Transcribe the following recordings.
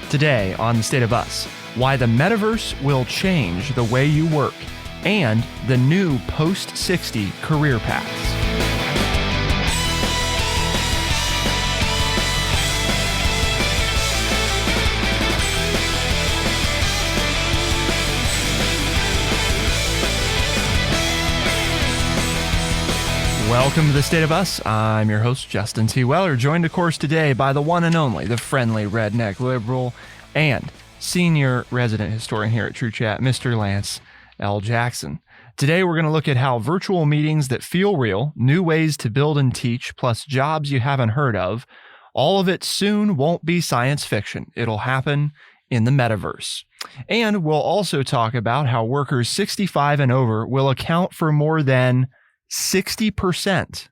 Today on The State of Us, why the Metaverse will change the way you work and the new Post-60 career paths. Welcome to The State of Us. I'm your host, Justin T. Weller, joined, of course, today by the one and only, the friendly redneck liberal and senior resident historian here at True Chat, Mr. Lance L. Jackson. Today, we're going to look at how virtual meetings that feel real, new ways to build and teach, plus jobs you haven't heard of, all of it soon won't be science fiction. It'll happen in the Metaverse. And we'll also talk about how workers 65 and over will account for more than 60%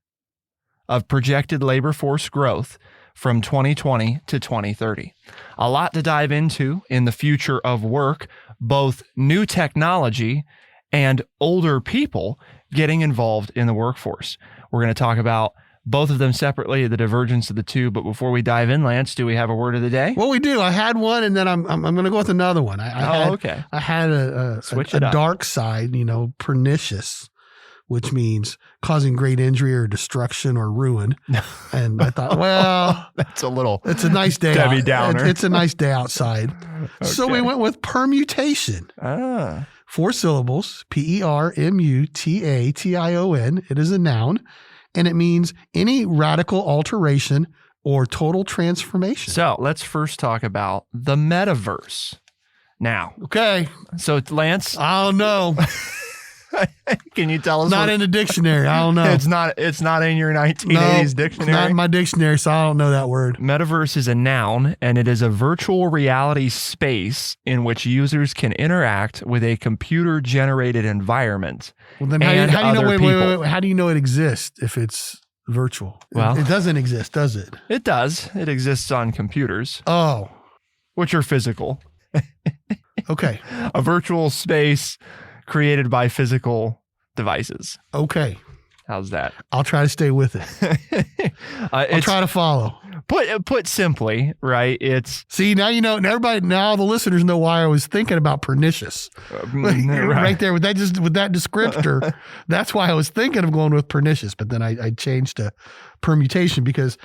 of projected labor force growth from 2020 to 2030. A lot to dive into in the future of work, both new technology and older people getting involved in the workforce. We're going to talk about both of them separately, the divergence of the two. But before we dive in, Lance, do we have a word of the day? Well, we do. I had one, and then I'm going to go with another one. Okay. I had a dark side, pernicious, which means causing great injury or destruction or ruin. And I thought, well, it's a nice day. Debbie Downer. It's a nice day outside. Okay. So we went with permutation. 4 syllables, Permutation. It is a noun, and it means any radical alteration or total transformation. So let's first talk about the Metaverse. Now, okay. So Lance, I don't know. Can you tell us? Not in the dictionary. I don't know. It's not in your 1980s dictionary. Not in my dictionary, so I don't know that word. Metaverse is a noun, and it is a virtual reality space in which users can interact with a computer-generated environment. Well, then how do you know? Wait. How do you know it exists if it's virtual? Well, it doesn't exist, does it? It does. It exists on computers. Oh, which are physical. Okay. A virtual space created by physical devices. Okay. How's that? I'll try to stay with it. I'll try to follow. Put simply, right? See, now you know, and now the listeners know why I was thinking about pernicious. Right there with that descriptor. That's why I was thinking of going with pernicious, but then I changed to permutation, because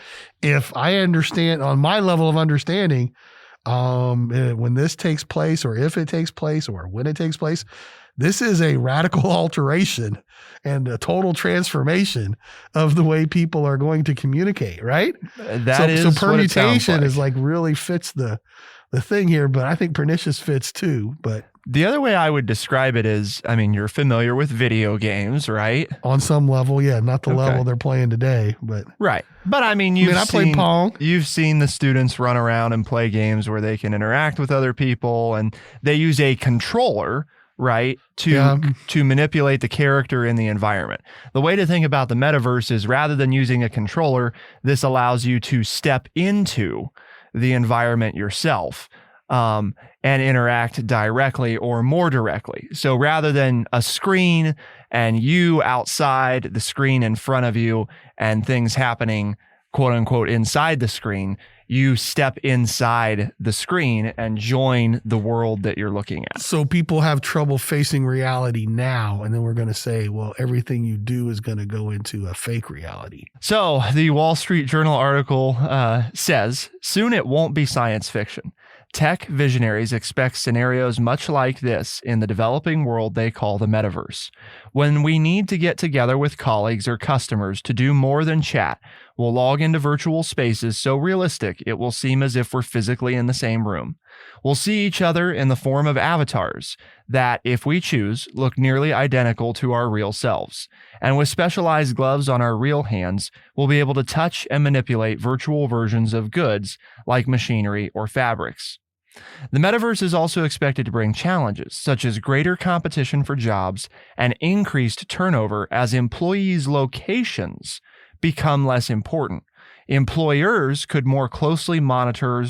if I understand on my level of understanding, when this takes place, or if it takes place, or when it takes place, this is a radical alteration and a total transformation of the way people are going to communicate, right? So permutation is like really fits the thing here, but I think pernicious fits too. But the other way I would describe it is, you're familiar with video games, right? On some level, yeah, not the level they're playing today, but right. But I played Pong. You've seen the students run around and play games where they can interact with other people, and they use a controller, right, to manipulate the character in the environment. The way to think about the Metaverse is, rather than using a controller, this allows you to step into the environment yourself and interact directly or more directly. So rather than a screen and you outside the screen in front of you and things happening, quote unquote, inside the screen, you step inside the screen and join the world that you're looking at. So people have trouble facing reality now, and then we're going to say, well, everything you do is going to go into a fake reality. So the Wall Street Journal article says, soon it won't be science fiction. Tech visionaries expect scenarios much like this in the developing world they call the Metaverse. When we need to get together with colleagues or customers to do more than chat, we'll log into virtual spaces so realistic it will seem as if we're physically in the same room. We'll see each other in the form of avatars that, if we choose, look nearly identical to our real selves. And with specialized gloves on our real hands, we'll be able to touch and manipulate virtual versions of goods like machinery or fabrics. The Metaverse is also expected to bring challenges, such as greater competition for jobs and increased turnover as employees' locations become less important. Employers could more closely monitor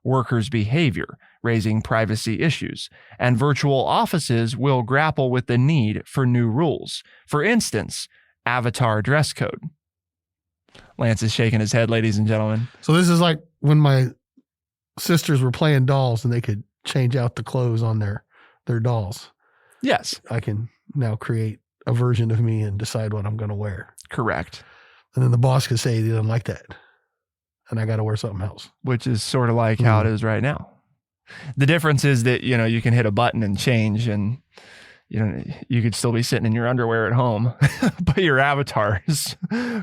workers' behavior, raising privacy issues, and virtual offices will grapple with the need for new rules. For instance, avatar dress code. Lance is shaking his head, ladies and gentlemen. So this is like when my sisters were playing dolls and they could change out the clothes on their dolls. Yes. I can now create a version of me and decide what I'm going to wear. Correct. And then the boss could say he didn't like that. And I got to wear something else. Which is sort of like how it is right now. The difference is that, you can hit a button and change, and you could still be sitting in your underwear at home, but your avatar is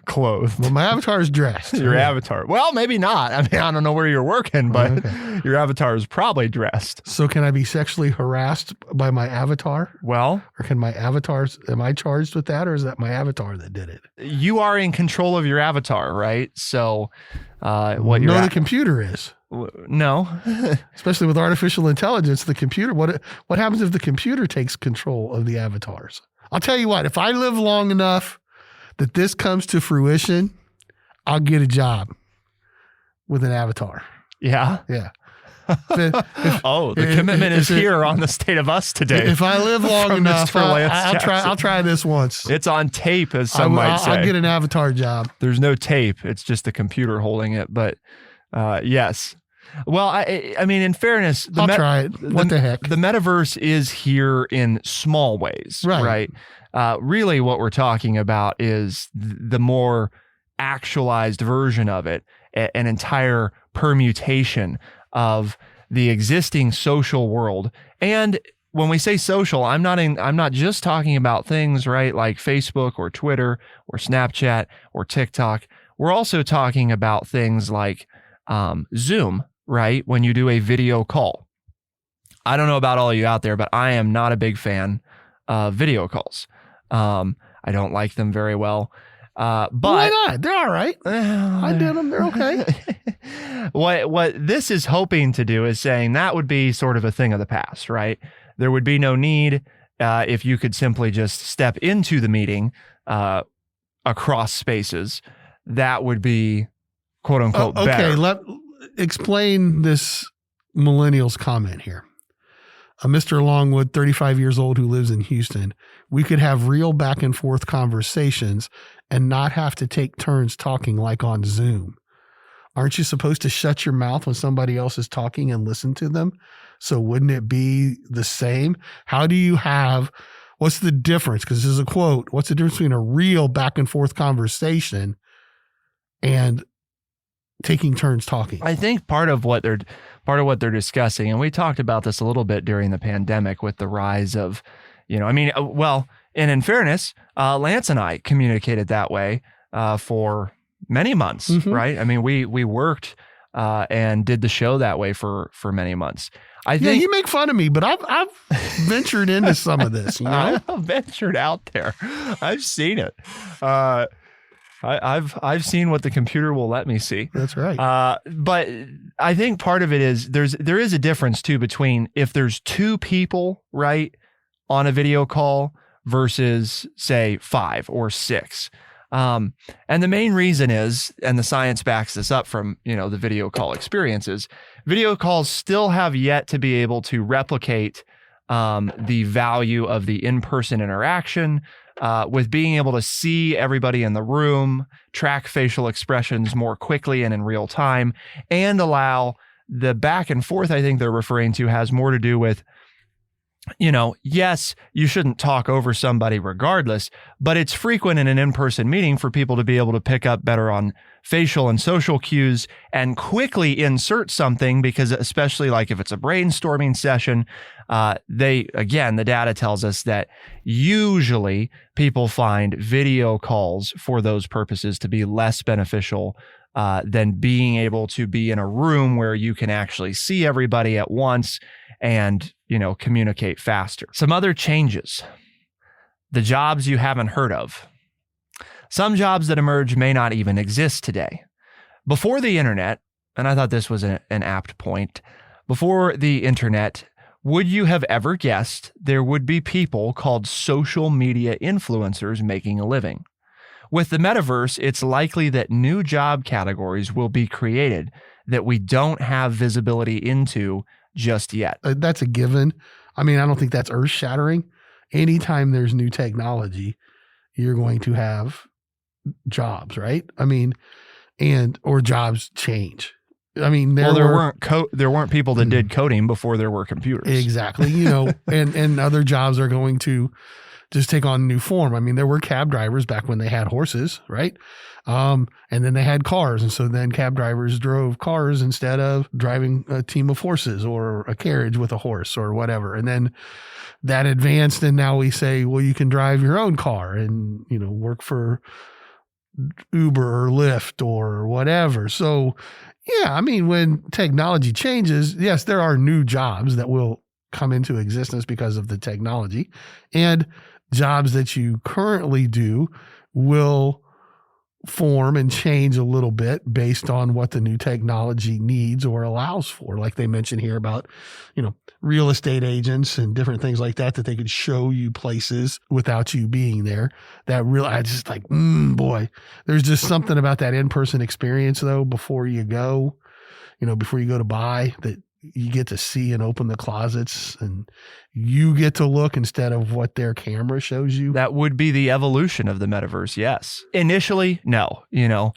clothed. Well, my avatar is dressed. Your avatar. Well, maybe not. I mean, I don't know where you're working, but your avatar is probably dressed. So can I be sexually harassed by my avatar? Well, or am I charged with that, or is that my avatar that did it? You are in control of your avatar, right? So the computer is. No. Especially with artificial intelligence, the computer, what happens if the computer takes control of the avatars? I'll tell you what, if I live long enough that this comes to fruition, I'll get a job with an avatar. Yeah? Yeah. The commitment is here on the State of Us today. If I live long enough, I'll try this once. It's on tape, as some might say. I'll get an avatar job. There's no tape. It's just the computer holding it. But yes. Well, I mean, in fairness, I'll try it. What the heck? The metaverse is here in small ways, right? Really, what we're talking about is the more actualized version of it, an entire permutation of the existing social world. And when we say social, I'm not just talking about things, right, like Facebook or Twitter or Snapchat or TikTok. We're also talking about things like Zoom, right? When you do a video call. I don't know about all of you out there, but I am not a big fan of video calls. I don't like them very well. But why not? They're all right. I did them. They're okay. What this is hoping to do is saying that would be sort of a thing of the past, right? There would be no need if you could simply just step into the meeting across spaces. That would be quote unquote better. Okay, explain this millennials comment here. Mr. Longwood, 35 years old, who lives in Houston. We could have real back and forth conversations and not have to take turns talking like on Zoom. Aren't you supposed to shut your mouth when somebody else is talking and listen to them? So wouldn't it be the same? What's the difference? Because this is a quote. What's the difference between a real back and forth conversation and taking turns talking? I think part of what they're discussing, and we talked about this a little bit during the pandemic with the rise of, and in fairness, Lance and I communicated that way for many months, right? I mean, we worked and did the show that way for many months. I think you make fun of me, but I've ventured into some of this. You know? I've ventured out there. I've seen it. I've seen what the computer will let me see. That's right. But I think part of it is there is a difference too between if there's two people, right, on a video call versus say 5 or 6. And the main reason is, and the science backs this up from, the video call experiences, video calls still have yet to be able to replicate the value of the in-person interaction, with being able to see everybody in the room, track facial expressions more quickly and in real time, and allow the back and forth I think they're referring to has more to do with, yes, you shouldn't talk over somebody regardless, but it's frequent in an in-person meeting for people to be able to pick up better on facial and social cues and quickly insert something, because especially like if it's a brainstorming session, the data tells us that usually people find video calls for those purposes to be less beneficial than being able to be in a room where you can actually see everybody at once and, communicate faster. Some other changes. The jobs you haven't heard of. Some jobs that emerge may not even exist today. Before the internet, and I thought this was an apt point, before the internet, would you have ever guessed there would be people called social media influencers making a living? With the metaverse, it's likely that new job categories will be created that we don't have visibility into just yet. That's a given. I mean, I don't think that's earth shattering. Anytime there's new technology, you're going to have jobs, right? I mean, or jobs change. I mean, there weren't people that did coding before there were computers. Exactly. And other jobs are going to just take on new form. I mean, there were cab drivers back when they had horses, right? And then they had cars. And so then cab drivers drove cars instead of driving a team of horses or a carriage with a horse or whatever. And then that advanced. And now we say, well, you can drive your own car and, work for Uber or Lyft or whatever. So, yeah, I mean, when technology changes, yes, there are new jobs that will come into existence because of the technology, and jobs that you currently do will form and change a little bit based on what the new technology needs or allows for. Like they mentioned here about, real estate agents and different things like that they could show you places without you being there. I just like, boy, there's just something about that in-person experience though, before you go to buy, that you get to see and open the closets and you get to look instead of what their camera shows you. That would be the evolution of the metaverse. Yes. Initially, no,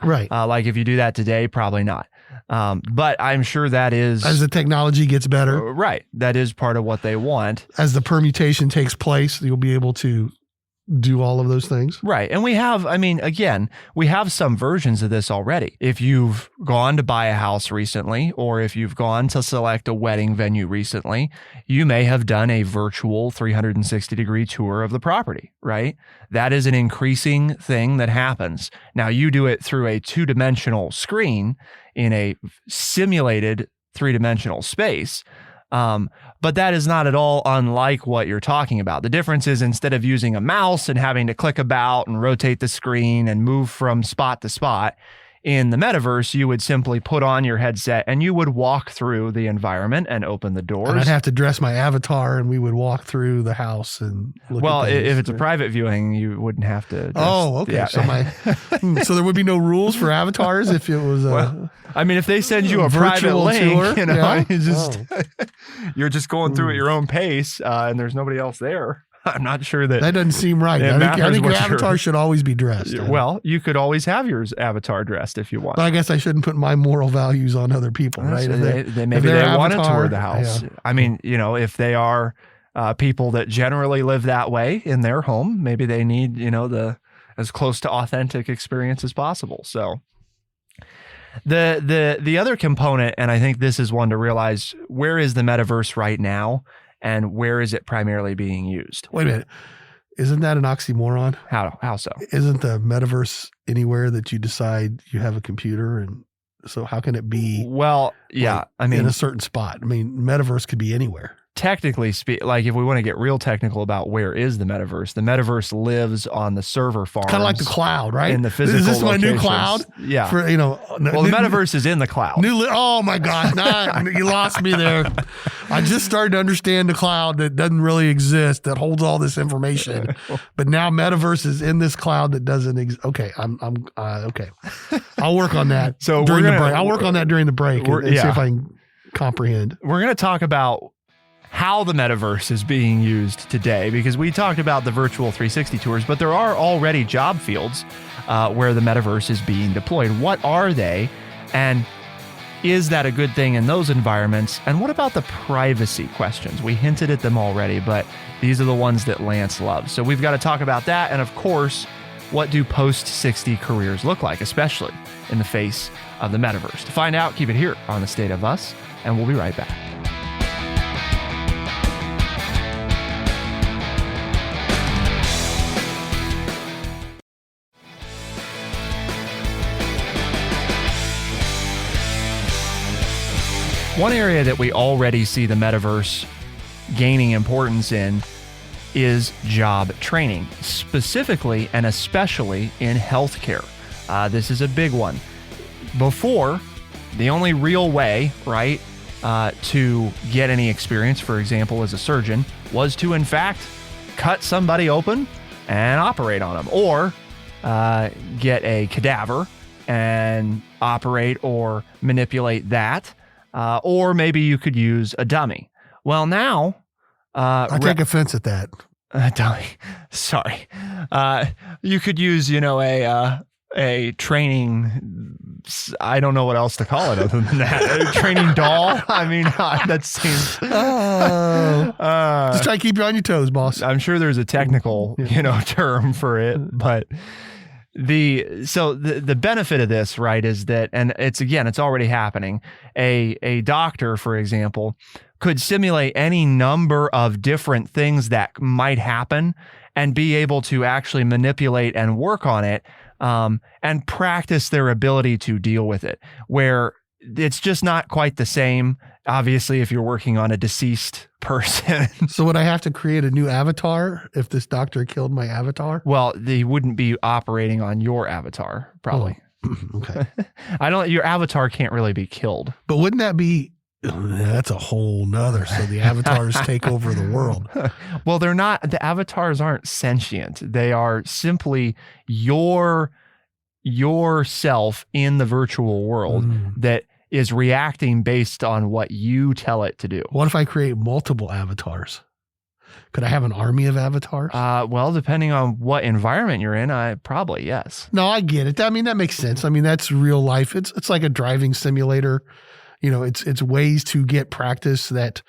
right. Like if you do that today, probably not. But I'm sure that is, as the technology gets better, right. That is part of what they want. As the permutation takes place, you'll be able to do all of those things. Right. And we have some versions of this already. If you've gone to buy a house recently, or if you've gone to select a wedding venue recently, you may have done a virtual 360-degree tour of the property, right? That is an increasing thing that happens. Now you do it through a 2-dimensional screen in a simulated 3-dimensional space. But that is not at all unlike what you're talking about. The difference is, instead of using a mouse and having to click about and rotate the screen and move from spot to spot, in the metaverse, you would simply put on your headset and you would walk through the environment and open the doors. And I'd have to dress my avatar and we would walk through the house and look at things. If it's a private viewing, you wouldn't have to. Okay. Yeah. So there would be no rules for avatars if it was if they send you a private link, tour, you're just going through at your own pace, and there's nobody else there. I'm not sure that doesn't seem right. I think your avatar should always be dressed. Well, you could always have your avatar dressed if you want. But I guess I shouldn't put my moral values on other people, right? Maybe they want to tour the house. Yeah. I mean, if they are people that generally live that way in their home, maybe they need, the as close to authentic experience as possible. So the other component, and I think this is one to realize, where is the metaverse right now? And where is it primarily being used? Wait a minute. Isn't that an oxymoron? How so? Isn't the metaverse anywhere that you decide you have a computer? And so how can it be? Well, yeah. In a certain spot. Metaverse could be anywhere. Technically, if we want to get real technical about where is the metaverse lives on the server farms. Kind of like the cloud, right? In the physical locations. Is this my new cloud? Yeah. The metaverse is in the cloud. Oh my God. You lost me there. I just started to understand the cloud that doesn't really exist, that holds all this information. But now metaverse is in this cloud that doesn't exist. Okay. Okay. I'll work on that during the break. I'll work on that during the break and see if I can comprehend. We're going to talk about how the metaverse is being used today, because we talked about the virtual 360 tours, but there are already job fields where the metaverse is being deployed. What are they? And is that a good thing in those environments? And what about the privacy questions? We hinted at them already, but these are the ones that Lance loves. So we've got to talk about that. And of course, what do post-60 careers look like, especially in the face of the metaverse? To find out, keep it here on The State of Us, and we'll be right back. One area that we already see the metaverse gaining importance in is job training, specifically and especially in healthcare. This is a big one. Before, the only real way, right, to get any experience, for example, as a surgeon, was to, in fact, cut somebody open and operate on them, or get a cadaver and operate or manipulate that. Or maybe you could use a dummy. Well, now... I take offense at that. Dummy. Sorry. You could use, a a training, I don't know what else to call it other than that. A training doll. I mean, that seems. Just try to keep you on your toes, boss. I'm sure there's a technical, term for it, but the benefit of this, right, is that, and it's already happening. A doctor, for example, could simulate any number of different things that might happen and be able to actually manipulate and work on it. And practice their ability to deal with it, where it's just not quite the same, obviously, if you're working on a deceased person. So would I have to create a new avatar if this doctor killed my avatar? Well, they wouldn't be operating on your avatar, probably. Oh, okay. Your avatar can't really be killed. But wouldn't that be, that's a whole nother. So the avatars take over the world. Well, they're not, the avatars aren't sentient. They are simply yourself in the virtual world that is reacting based on what you tell it to do. What if I create multiple avatars? Could I have an army of avatars? Well, depending on what environment you're in, probably, yes. No, I get it. I mean, that makes sense. I mean, that's real life. It's like a driving simulator. It's ways to get practice that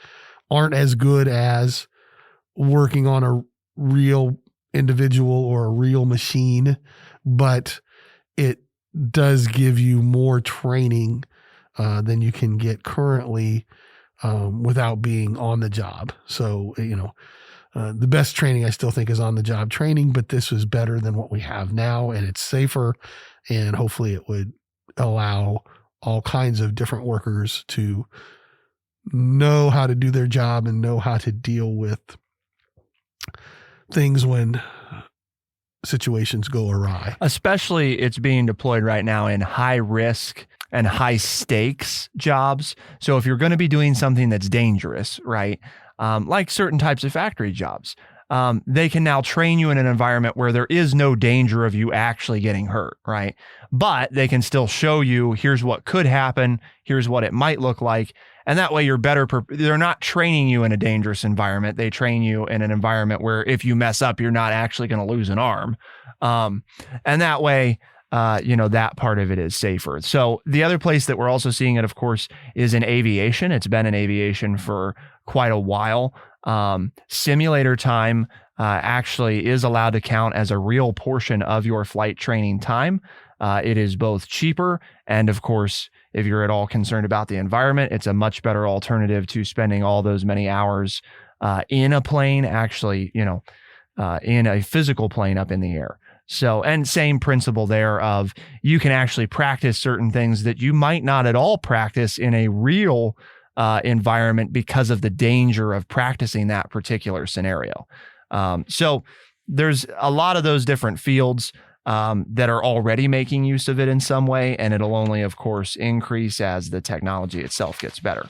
aren't as good as working on a real individual or a real machine, but it does give you more training than you can get currently without being on the job. So, the best training I still think is on the job training, but this was better than what we have now, and it's safer, and hopefully it would allow all kinds of different workers to know how to do their job and know how to deal with things when situations go awry. Especially it's being deployed right now in high risk and high stakes jobs. So if you're going to be doing something that's dangerous, right? Like certain types of factory jobs, they can now train you in an environment where there is no danger of you actually getting hurt, right? But they can still show you, here's what could happen, here's what it might look like. And that way you're better. They're not training you in a dangerous environment. They train you in an environment where if you mess up, you're not actually going to lose an arm. And that way, that part of it is safer. So the other place that we're also seeing it, of course, is in aviation. It's been in aviation for quite a while. Simulator time actually is allowed to count as a real portion of your flight training time. It is both cheaper and, of course, if you're at all concerned about the environment, it's a much better alternative to spending all those many hours in a plane, actually, in a physical plane up in the air. So, and same principle there of you can actually practice certain things that you might not at all practice in a real environment because of the danger of practicing that particular scenario. So there's a lot of those different fields that are already making use of it in some way, and it'll only, of course, increase as the technology itself gets better.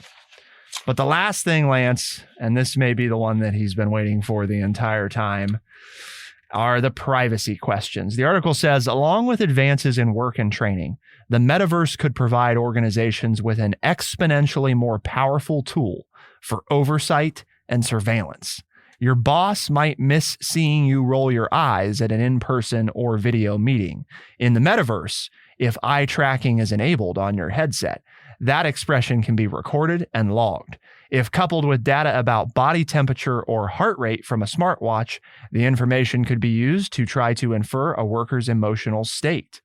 But the last thing, Lance, and this may be the one that he's been waiting for the entire time, are the privacy questions. The article says, along with advances in work and training, the metaverse could provide organizations with an exponentially more powerful tool for oversight and surveillance. Your boss might miss seeing you roll your eyes at an in-person or video meeting. In the metaverse, if eye tracking is enabled on your headset, that expression can be recorded and logged. If coupled with data about body temperature or heart rate from a smartwatch, the information could be used to try to infer a worker's emotional state.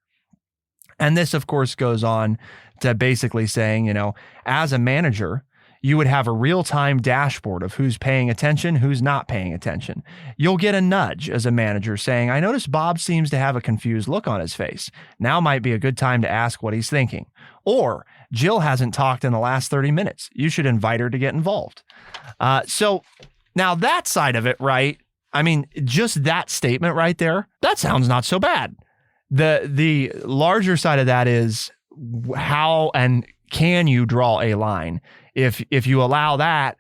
And this, of course, goes on to basically saying, as a manager, you would have a real-time dashboard of who's paying attention, who's not paying attention. You'll get a nudge as a manager saying, I notice Bob seems to have a confused look on his face. Now might be a good time to ask what he's thinking. Or Jill hasn't talked in the last 30 minutes. You should invite her to get involved. So now that side of it, right? I mean, just that statement right there, that sounds not so bad. The larger side of that is how and can you draw a line? If you allow that,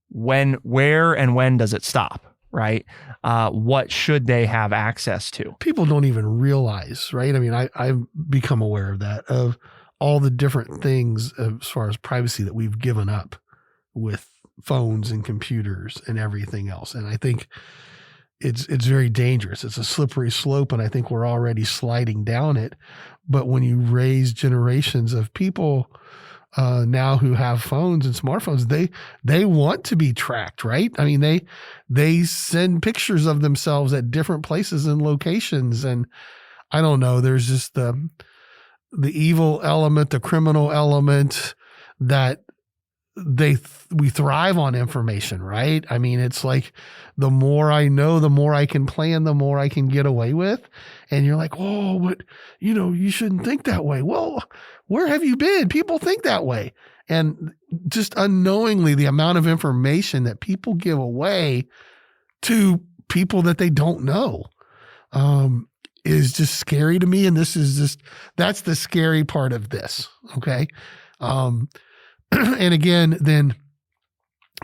where and when does it stop, right? What should they have access to? People don't even realize, right? I mean, I've become aware of that, of all the different things as far as privacy that we've given up with phones and computers and everything else. And I think, it's very dangerous. It's a slippery slope, and I think we're already sliding down it. But when you raise generations of people now who have phones and smartphones, they want to be tracked, right? I mean, they send pictures of themselves at different places and locations, and I don't know. There's just the evil element, the criminal element that we thrive on information, right? I mean, it's like the more I know, the more I can plan, the more I can get away with. And you're like, oh, but you shouldn't think that way. Well, where have you been? People think that way. And just unknowingly, the amount of information that people give away to people that they don't know is just scary to me. And that's the scary part of this. Okay. And again, then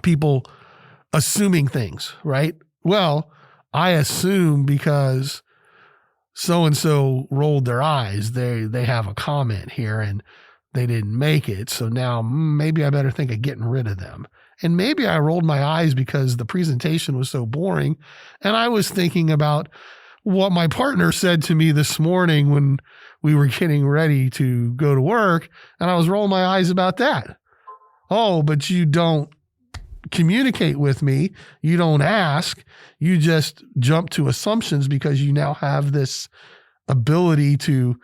people assuming things, right? Well, I assume because so-and-so rolled their eyes, they have a comment here and they didn't make it. So now maybe I better think of getting rid of them. And maybe I rolled my eyes because the presentation was so boring. And I was thinking about what my partner said to me this morning when we were getting ready to go to work. And I was rolling my eyes about that. Oh, but you don't communicate with me. You don't ask. You just jump to assumptions because you now have this ability to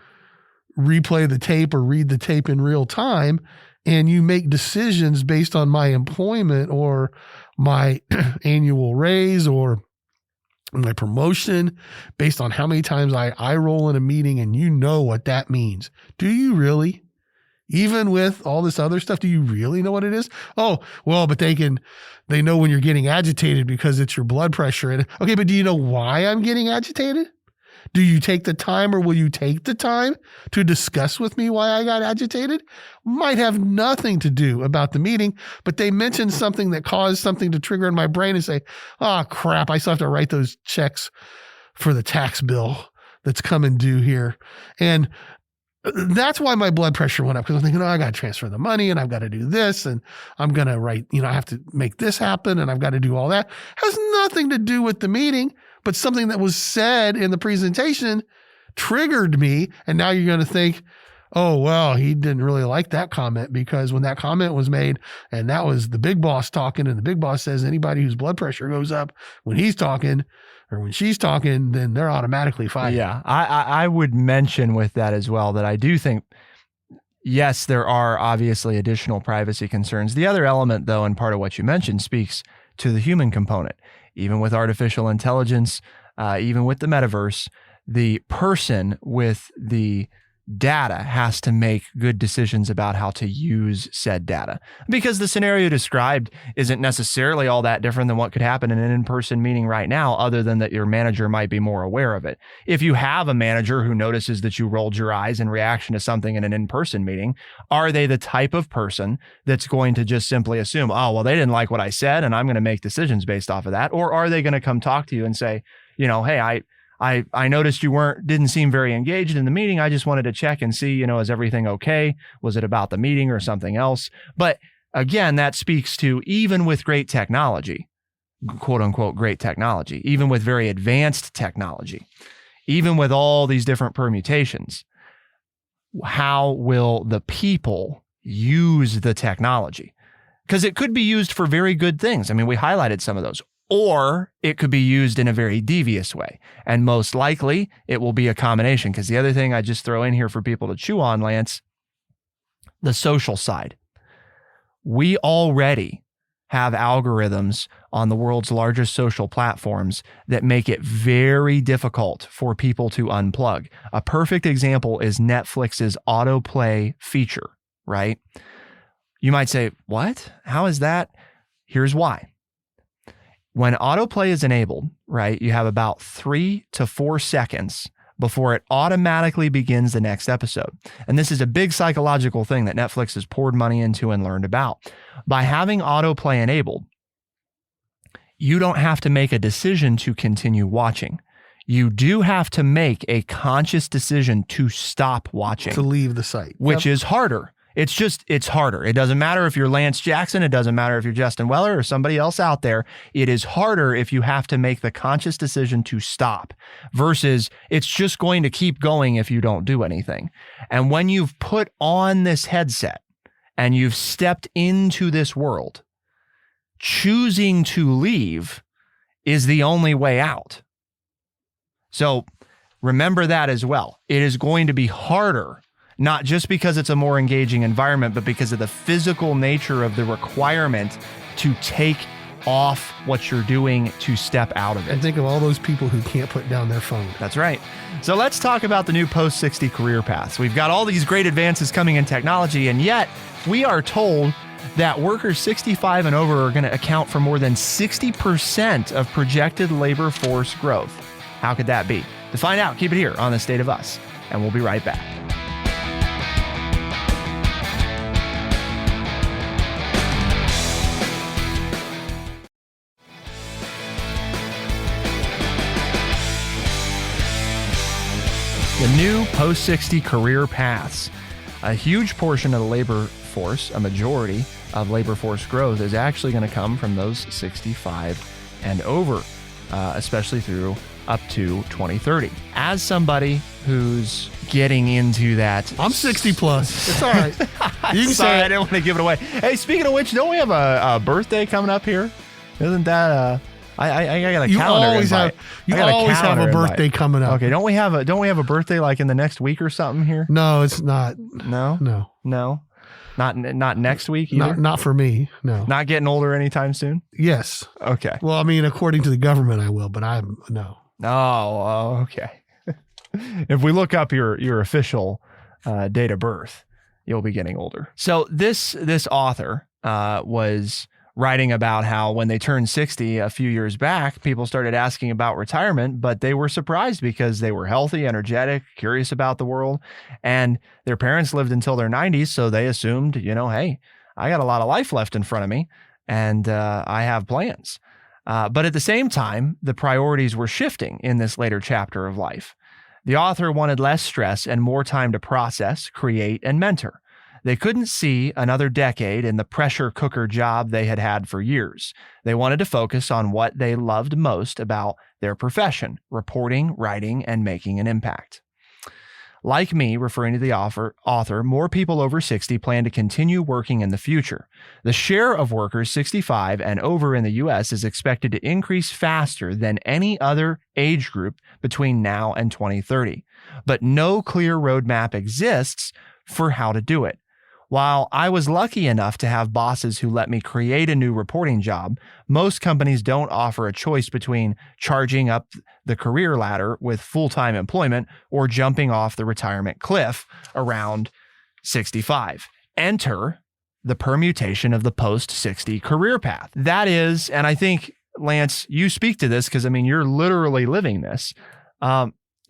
replay the tape or read the tape in real time. And you make decisions based on my employment or my annual raise or my promotion based on how many times I roll in a meeting, and you know what that means. Do you really? Even with all this other stuff, do you really know what it is? Oh, well, but they know when you're getting agitated because it's your blood pressure. And okay, but do you know why I'm getting agitated? Do you take the time, or will you take the time to discuss with me why I got agitated? Might have nothing to do about the meeting, but they mentioned something that caused something to trigger in my brain and say, oh crap, I still have to write those checks for the tax bill that's coming due here. And that's why my blood pressure went up, because I'm thinking, I got to transfer the money and I've got to do this and I'm going to write, I have to make this happen and I've got to do all that. Has nothing to do with the meeting, but something that was said in the presentation triggered me. And now you're going to think, oh, well, he didn't really like that comment, because when that comment was made and that was the big boss talking, and the big boss says anybody whose blood pressure goes up when he's talking or when she's talking, then they're automatically fired. Yeah, I would mention with that as well that I do think, yes, there are obviously additional privacy concerns. The other element, though, and part of what you mentioned, speaks to the human component. Even with artificial intelligence, even with the metaverse, the person with the data has to make good decisions about how to use said data, because the scenario described isn't necessarily all that different than what could happen in an in-person meeting right now, other than that your manager might be more aware of it. If you have a manager who notices that you rolled your eyes in reaction to something in an in-person meeting, are they the type of person that's going to just simply assume, oh, well, they didn't like what I said and I'm going to make decisions based off of that? Or are they going to come talk to you and say, hey, I noticed you didn't seem very engaged in the meeting. I just wanted to check and see, is everything okay? Was it about the meeting or something else? But again, that speaks to, even with great technology, quote unquote, great technology, even with very advanced technology, even with all these different permutations, how will the people use the technology? Because it could be used for very good things. I mean, we highlighted some of those. Or it could be used in a very devious way. And most likely it will be a combination. Because the other thing I just throw in here for people to chew on, Lance, the social side. We already have algorithms on the world's largest social platforms that make it very difficult for people to unplug. A perfect example is Netflix's autoplay feature, right? You might say, what? How is that? Here's why. When autoplay is enabled, right, you have about 3 to 4 seconds before it automatically begins the next episode. And this is a big psychological thing that Netflix has poured money into and learned about. By having autoplay enabled, you don't have to make a decision to continue watching. You do have to make a conscious decision to stop watching. To leave the site. Which is harder. It's harder. It doesn't matter if you're Lance Jackson. It doesn't matter if you're Justin Weller or somebody else out there. It is harder if you have to make the conscious decision to stop versus it's just going to keep going if you don't do anything. And when you've put on this headset and you've stepped into this world, choosing to leave is the only way out. So remember that as well. It is going to be harder, not just because it's a more engaging environment, but because of the physical nature of the requirement to take off what you're doing to step out of it. And think of all those people who can't put down their phone. That's right. So let's talk about the new Post-60 career paths. We've got all these great advances coming in technology, and yet we are told that workers 65 and over are going to account for more than 60% of projected labor force growth. How could that be? To find out, keep it here on The State of Us, and we'll be right back. The new Post-60 career paths. A huge portion of the labor force, a majority of labor force growth, is actually going to come from those 65 and over, especially through up to 2030. As somebody who's getting into that... I'm 60 plus. It's all right. You can Sorry, say I didn't want to give it away. Hey, speaking of which, don't we have a birthday coming up here? Isn't that... I got a calendar invite. You always have a birthday coming up. Okay, don't we have a birthday like in the next week or something here? No, it's not. No. Not next week either? Not for me. No. Not getting older anytime soon? Yes. Okay. Well, I mean, according to the government, I will, but no. Oh, okay. If we look up your official date of birth, you'll be getting older. So this author was writing about how when they turned 60 a few years back, people started asking about retirement, but they were surprised because they were healthy, energetic, curious about the world, and their parents lived until their 90s, so they assumed, hey, I got a lot of life left in front of me, and I have plans. But at the same time, the priorities were shifting in this later chapter of life. The author wanted less stress and more time to process, create, and mentor. They couldn't see another decade in the pressure cooker job they had had for years. They wanted to focus on what they loved most about their profession: reporting, writing, and making an impact. Like me, referring to the author, more people over 60 plan to continue working in the future. The share of workers 65 and over in the U.S. is expected to increase faster than any other age group between now and 2030. But no clear roadmap exists for how to do it. While I was lucky enough to have bosses who let me create a new reporting job, most companies don't offer a choice between charging up the career ladder with full-time employment or jumping off the retirement cliff around 65. Enter the permutation of the post-60 career path. That is, and I think, Lance, you speak to this because, you're literally living this.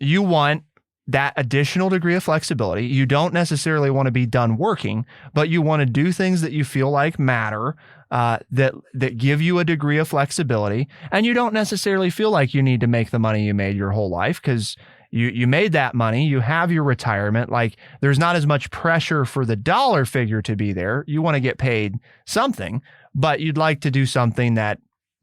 You want that additional degree of flexibility. You don't necessarily want to be done working, but you want to do things that you feel like matter, that give you a degree of flexibility. And you don't necessarily feel like you need to make the money you made your whole life because you made that money, you have your retirement. Like, there's not as much pressure for the dollar figure to be there. You want to get paid something, but you'd like to do something that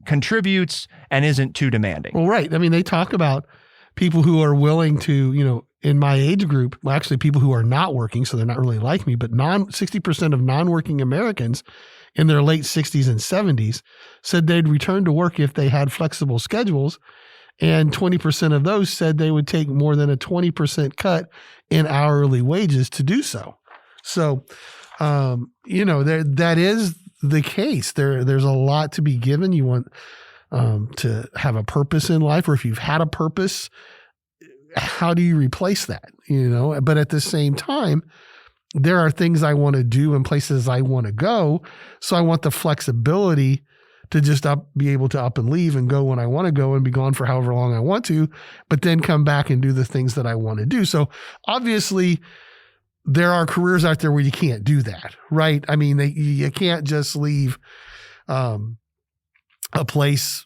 contributes and isn't too demanding. Well, right. They talk about people who are willing to, in my age group, well, actually people who are not working, so they're not really like me, but 60% of non-working Americans in their late 60s and 70s said they'd return to work if they had flexible schedules. And 20% of those said they would take more than a 20% cut in hourly wages to do so. So, that is the case. There's a lot to be given. You want to have a purpose in life, or if you've had a purpose, how do you replace that? But at the same time, there are things I want to do and places I want to go. So I want the flexibility to just be able to up and leave and go when I want to go and be gone for however long I want to, but then come back and do the things that I want to do. So obviously there are careers out there where you can't do that, right? You can't just leave a place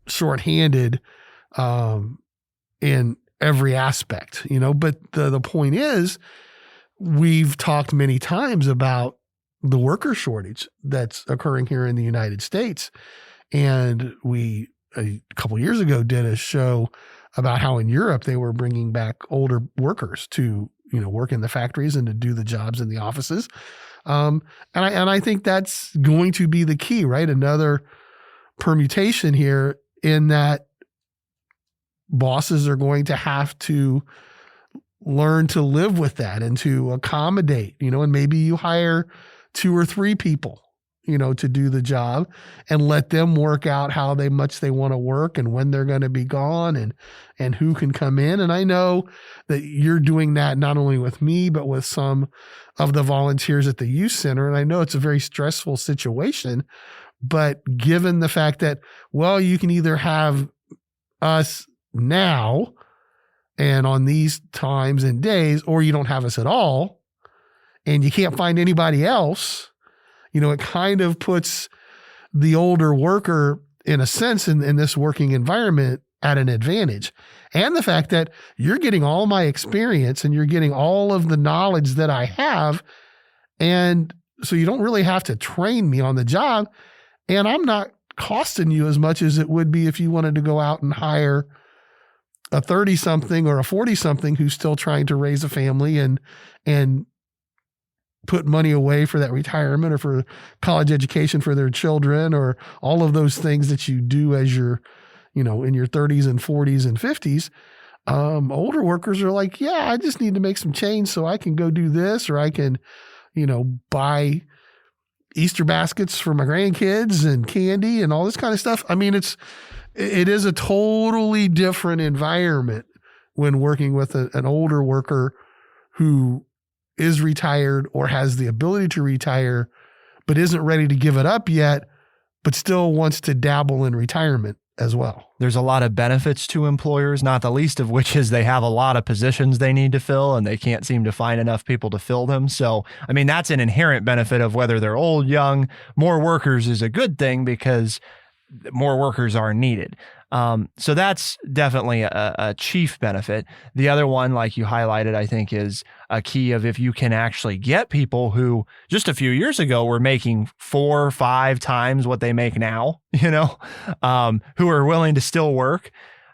shorthanded in every aspect, but the point is we've talked many times about the worker shortage that's occurring here in the United States. And we, a couple of years ago, did a show about how in Europe they were bringing back older workers to, work in the factories and to do the jobs in the offices. And I think that's going to be the key, right? Another permutation here in that bosses are going to have to learn to live with that and to accommodate, and maybe you hire 2 or 3 people, to do the job and let them work out how much they want to work and when they're going to be gone and who can come in. And I know that you're doing that not only with me, but with some of the volunteers at the youth center. And I know it's a very stressful situation, but given the fact that, well, you can either have us now and on these times and days, or you don't have us at all and you can't find anybody else, it kind of puts the older worker in a sense in this working environment at an advantage. And the fact that you're getting all my experience and you're getting all of the knowledge that I have. And so you don't really have to train me on the job. And I'm not costing you as much as it would be if you wanted to go out and hire a 30-something or a 40-something who's still trying to raise a family and put money away for that retirement or for college education for their children or all of those things that you do as you're, in your 30s and 40s and 50s. Older workers are like, yeah, I just need to make some change so I can go do this, or I can, buy Easter baskets for my grandkids and candy and all this kind of stuff. I mean, it is a totally different environment when working with an older worker who is retired or has the ability to retire, but isn't ready to give it up yet, but still wants to dabble in retirement as well. There's a lot of benefits to employers, not the least of which is they have a lot of positions they need to fill and they can't seem to find enough people to fill them. So, I mean, that's an inherent benefit of whether they're old, young. More workers is a good thing because more workers are needed. So that's definitely a chief benefit. The other one, like you highlighted, I think is a key of if you can actually get people who just a few years ago were making 4 or 5 times what they make now, who are willing to still work.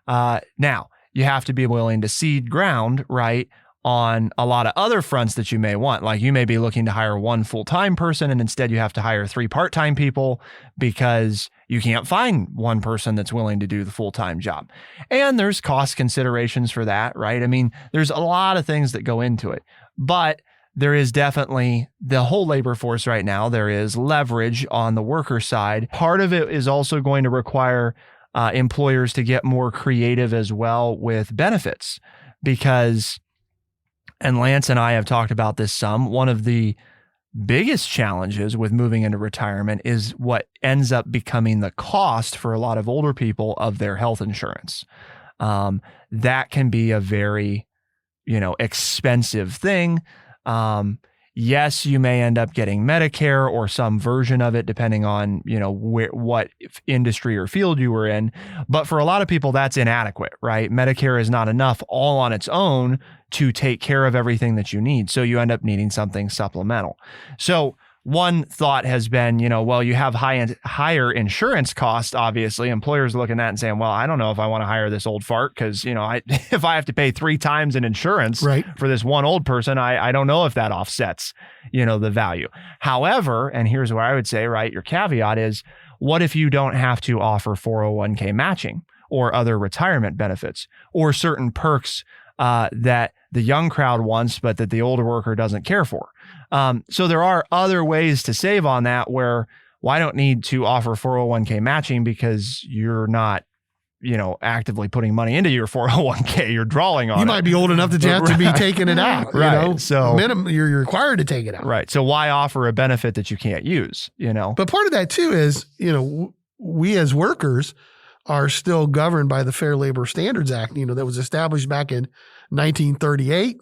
Now you have to be willing to cede ground, right, on a lot of other fronts that you may want. Like you may be looking to hire 1 full-time person and instead you have to hire 3 part-time people because you can't find 1 person that's willing to do the full-time job. And there's cost considerations for that, right? I mean, there's a lot of things that go into it, but there is definitely the whole labor force right now. There is leverage on the worker side. Part of it is also going to require employers to get more creative as well with benefits because, and Lance and I have talked about this some, one of the biggest challenges with moving into retirement is what ends up becoming the cost for a lot of older people of their health insurance. That can be a very, expensive thing. Yes, you may end up getting Medicare or some version of it, depending on, what industry or field you were in. But for a lot of people, that's inadequate, right? Medicare is not enough all on its own to take care of everything that you need. So you end up needing something supplemental. So one thought has been, well, you have higher insurance costs, obviously. Employers looking at that and saying, well, I don't know if I want to hire this old fart because, if I have to pay 3 times in insurance for this one old person, I don't know if that offsets, the value. However, and here's where I would say, right, your caveat is, what if you don't have to offer 401k matching or other retirement benefits or certain perks that the young crowd wants, but that the older worker doesn't care for? So there are other ways to save on that where, well, I don't need to offer 401k matching because you're not, actively putting money into your 401k. You're drawing on it. You might be old enough that you have to be taking it out, So minimum, you're required to take it out. Right. So why offer a benefit that you can't use, But part of that too is, we as workers are still governed by the Fair Labor Standards Act, that was established back in 1938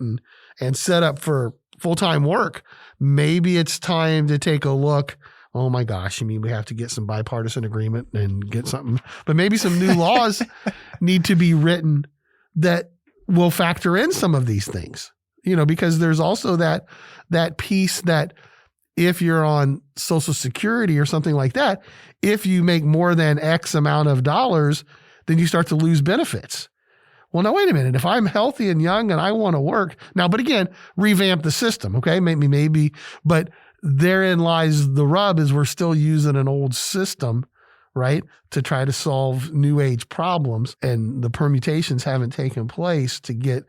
and set up for full-time work. Maybe it's time to take a look. Oh my gosh, we have to get some bipartisan agreement and get something, but maybe some new laws need to be written that will factor in some of these things. because there's also that piece that if you're on Social Security or something like that, if you make more than X amount of dollars, then you start to lose benefits. Well, now, wait a minute. If I'm healthy and young and I want to work now, but again, revamp the system. Okay. Maybe, but therein lies the rub is we're still using an old system, right, to try to solve new age problems. And the permutations haven't taken place to get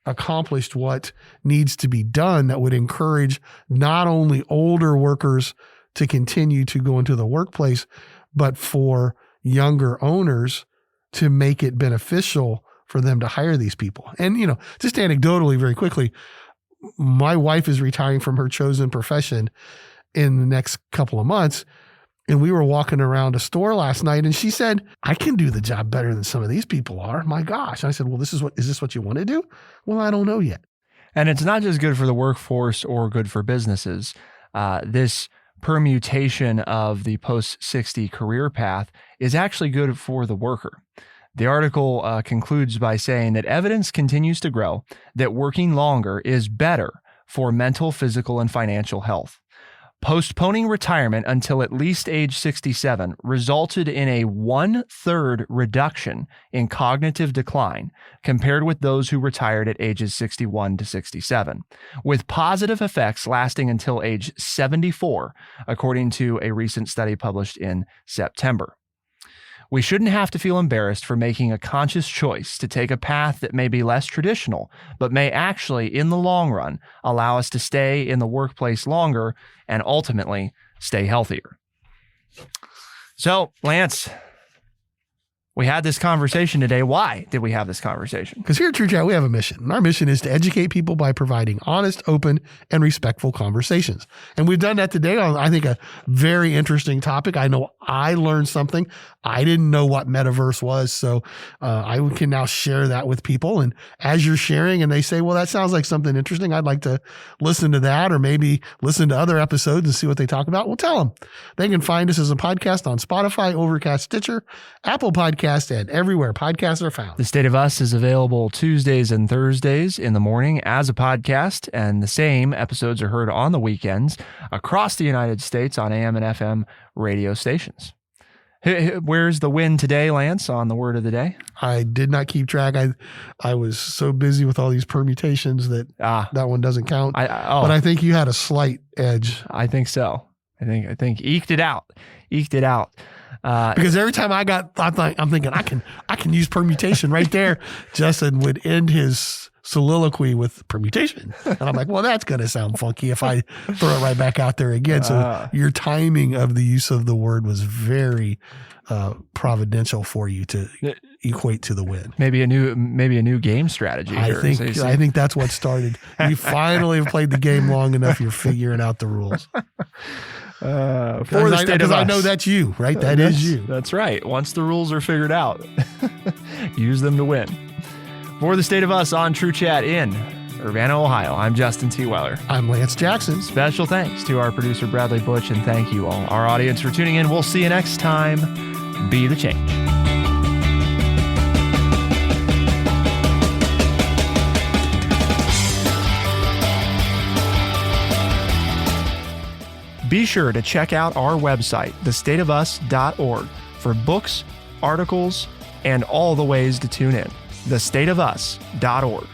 accomplished what needs to be done that would encourage not only older workers to continue to go into the workplace, but for younger owners to make it beneficial for them to hire these people. And, just anecdotally, very quickly, my wife is retiring from her chosen profession in the next couple of months. And we were walking around a store last night and she said, I can do the job better than some of these people are. My gosh. And I said, well, is this what you want to do? Well, I don't know yet. And it's not just good for the workforce or good for businesses. This permutation of the post-60 career path is actually good for the worker. The article concludes by saying that evidence continues to grow that working longer is better for mental, physical, and financial health. Postponing retirement until at least age 67 resulted in a 1/3 reduction in cognitive decline compared with those who retired at ages 61 to 67, with positive effects lasting until age 74, according to a recent study published in September. We shouldn't have to feel embarrassed for making a conscious choice to take a path that may be less traditional, but may actually, in the long run, allow us to stay in the workplace longer and ultimately stay healthier. So, Lance, we had this conversation today. Why did we have this conversation? Because here at True Chat, we have a mission. And our mission is to educate people by providing honest, open, and respectful conversations. And we've done that today on, I think, a very interesting topic. I know I learned something. I didn't know what Metaverse was. So I can now share that with people. And as you're sharing and they say, well, that sounds like something interesting, I'd like to listen to that or maybe listen to other episodes and see what they talk about. Well, tell them. They can find us as a podcast on Spotify, Overcast, Stitcher, Apple Podcasts, and everywhere podcasts are found. The State of Us is available Tuesdays and Thursdays in the morning as a podcast, and the same episodes are heard on the weekends across the United States on AM and FM radio stations. Where's the win today, Lance, on the word of the day? I did not keep track. I was so busy with all these permutations that that one doesn't count. But I think you had a slight edge. I think so. I think eked it out. Because every time I'm thinking I can use permutation right there. Justin would end his soliloquy with permutation. And I'm like, well, that's going to sound funky if I throw it right back out there again. So your timing of the use of the word was very providential for you to equate to the win. Maybe a new game strategy. I think that's what started. You finally have played the game long enough. You're figuring out the rules. Because I know that's you, right? That is you. That's right. Once the rules are figured out, use them to win. For the State of Us on True Chat in Urbana, Ohio, I'm Justin T. Weller. I'm Lance Jackson. Special thanks to our producer, Bradley Butch, and thank you all, our audience, for tuning in. We'll see you next time. Be the change. Be sure to check out our website, thestateofus.org, for books, articles, and all the ways to tune in. thestateofus.org.